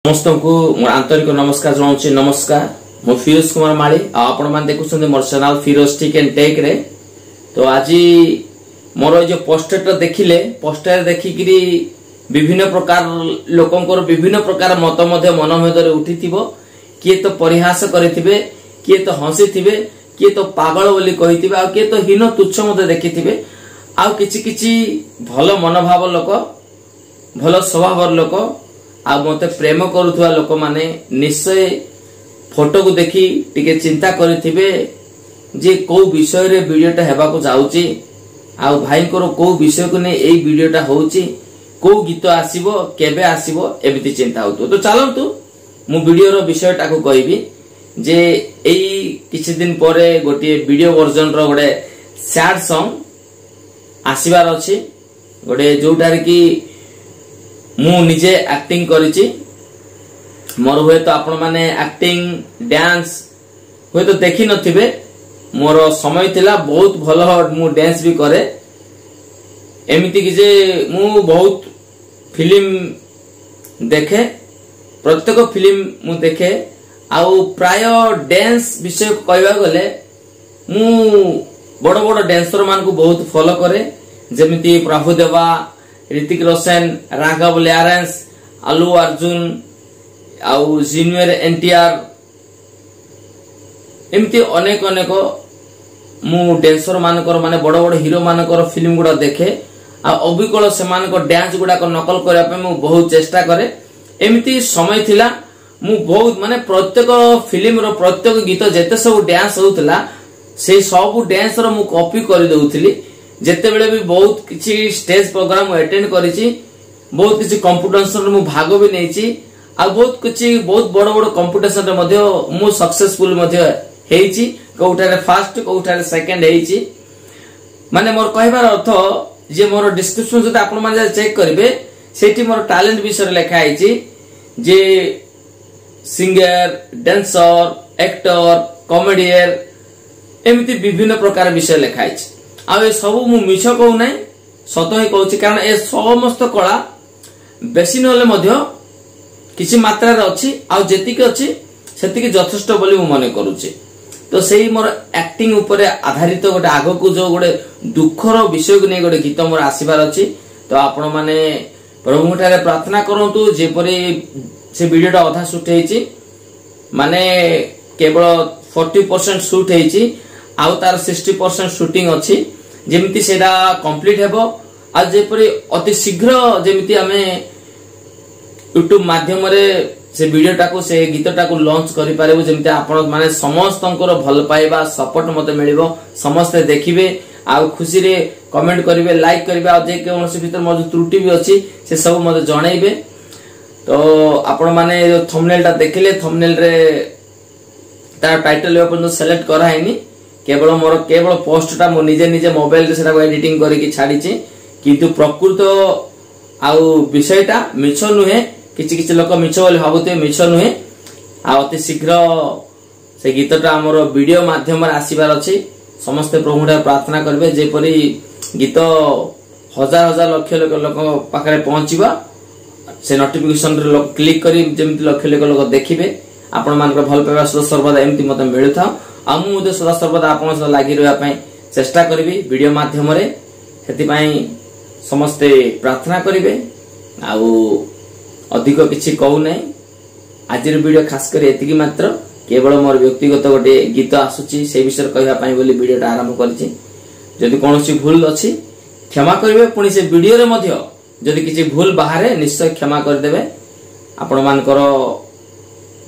समस्त को मोर आंतरिक नमस्कार जनाऊँ। नमस्कार, मो फिरोज कुमार माली आपण मैंने देखुं मोर channel Firoz tick and tech रे। तो आज मोर जो पोस्टर देखिले पोस्टर देखिकी विभिन्न प्रकार लोकंकर विभिन्न प्रकार मत मन मध्य उठी किए तो परिहास करिथिबे, किए तो हसी थिबे, किए तो पागल बोली कहिथिबे, आ किए तो हीन तुच्छ मते देखिथिबे। आ किछि किछि भल मनोभाव लोक, भल स्वभाव लोक, आ मते प्रेम करुवा लोक माने निश्चय फोटो को देखी टिके चिंता करिथिबे जे को विषय रे वीडियोटा हेबाको जाउची, आ भाई को विषय को ने एई वीडियोटा होउची, को गीत आसीबो, केबे आसीबो, एमिति चिंता होतो। तो चलंतु मु वीडियो रो विषयटा को कहबी जे एई किछि दिन परे गोटे वीडियो वर्जन रो गोटे सैड सॉन्ग आसीबार अछि, गोटे जोटार की मु निजे एक्टिंग करिछि। मोर हुए तो आपण माने एक्टिंग डांस हुए तो देखि नथिबे, मोर समय थिला बहुत भलो, मु डांस भी करे। एमिति कि जे मु बहुत फिल्म देखे, प्रत्येक फिल्म मु देखे, आउ प्राय डांस विषय कहबा गले मु बड़ बड़ डांसर मान को बहुत फॉलो करे, जेमिति प्रभुदेवा, ऋतिक रोशन, राघव लॉरेंस, अल्लू अर्जुन, आउ जूनियर एनटीआर, एमती अनेक अनेक मु डांसर मानकर माने बड़ बड़ हीरो मानकर फिल्म गुडा देखे। आ अबिकल से मानक डांस गुडा को नकल करबा पे मु बहुत चेष्टा करे। एमती समय थिला मु बहुत माने प्रत्येक फिल्म रो प्रत्येक गीत जेते सब डांस होउतला से सब डांस रो मु कॉपी कर दउतली। जेते बेले भी बहुत किछि स्टेज प्रोग्राम अटेंड करिछि, बहुत किछि कंपटीशन रे मु भाग भी नेछि, आ बहुत किछि बहुत बड़ बड़ कंपटीशन रे मध्ये मु सक्सेसफुल मध्ये हेछि, कोठारे फर्स्ट कोठारे सेकंड हेछि। माने मोर कहबार अर्थ जे मोर डिस्क्रिप्शन जदि आपण माने चेक करिवे सेठी मोर टैलेंट विषय लेखा हेछि जे सिंगर, डांसर, एक्टर, कॉमेडियन, एमिति विभिन्न प्रकार विषय लेखा हेछि। आ ए सब मु मिछ कहू नै, सत ही कहूछि, कारण ए समस्त कला बेसी नले मध्ये किछि मात्रा रे अछि, आ जेतिके अछि सेतिके यथेष्ट बोली मु माने करूछि। तो सेही मोर एक्टिंग ऊपर आधारित गोटे आगो को जो गोटे दुखर विषय को नै गोटे गीत मोर आसीबार अछि। तो आपण माने प्रभु ठारे प्रार्थना करंतु जेपरि से वीडियोटा अधा शूट हेछि, माने केवल 40% शूट हेछि, आउ तार 60% शूटिंग अछि, जेमिति सेदा कंप्लीट हेबो। आ जेपरि अति शीघ्र जेमिति हमें YouTube माध्यम रे से वीडियोटा को से गीतटा को लॉन्च करि पारेबो, जेमिति आपण माने समस्तंकर भल पाइबा सपोर्ट मते मिलिबो, समस्त देखिबे, आ खुशी रे कमेंट करिवे, लाइक करिवे, आ जे कोनोसी भीतर मजु त्रुटि भी अछि से सब मते जणाइबे। तो आपण माने जो थंबनेलटा देखिले, थंबनेल रे तार टाइटल अपन सेलेक्ट करा हैनी, केवल मोर केवल पोस्टटा मो निजे निजे मोबाइल रे सेटा एडिटिंग करिकि छाडिछि, किंतु प्रकृत आउ विषयटा मिछ नुहे। किछि किछि लोक मिछ बोली भाबुते, मिछ नुहे। आ अति शीघ्र से गीतटा हमर वीडियो माध्यम रे आसीबार अछि। समस्त प्रभुटा प्रार्थना करबे जेपरि गीत हजार हजार लक्ष लोक पाखरे पहुंचीबा, से नोटिफिकेशन रे लोक क्लिक करी जेमिति लक्ष लोक देखिबे। आपण मानकर भल पाइबा सदा सर्वदा एमति मते मिलुथा, आ मु मते सदा सर्वदा आपण सदा लागि रहया पई चेष्टा करबी वीडियो माध्यम रे। हेति पई समस्त प्रार्थना करिवे, आउ अधिक किछि कहू नै। आजिर वीडियो खास कर एतिकी मात्र, केवल मोर व्यक्तिगत गोटे गीत आसुची से विषय कहबा पई बोली वीडियोटा आरंभ करिछि। जदि कोनोसी भूल अछि क्षमा करिवे, पुनी से वीडियो रे मध्ये जदि किछि भूल बाहरे निश्चय क्षमा कर देबे। आपण मानकर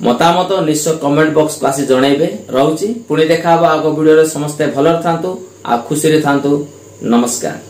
मतामत निश्चय कमेंट बॉक्स को आसी जणाइबे। रहउची पुनी देखा आगो वीडियो रे, समस्त भलर थांतु आ खुशी रे थांतु। नमस्कार।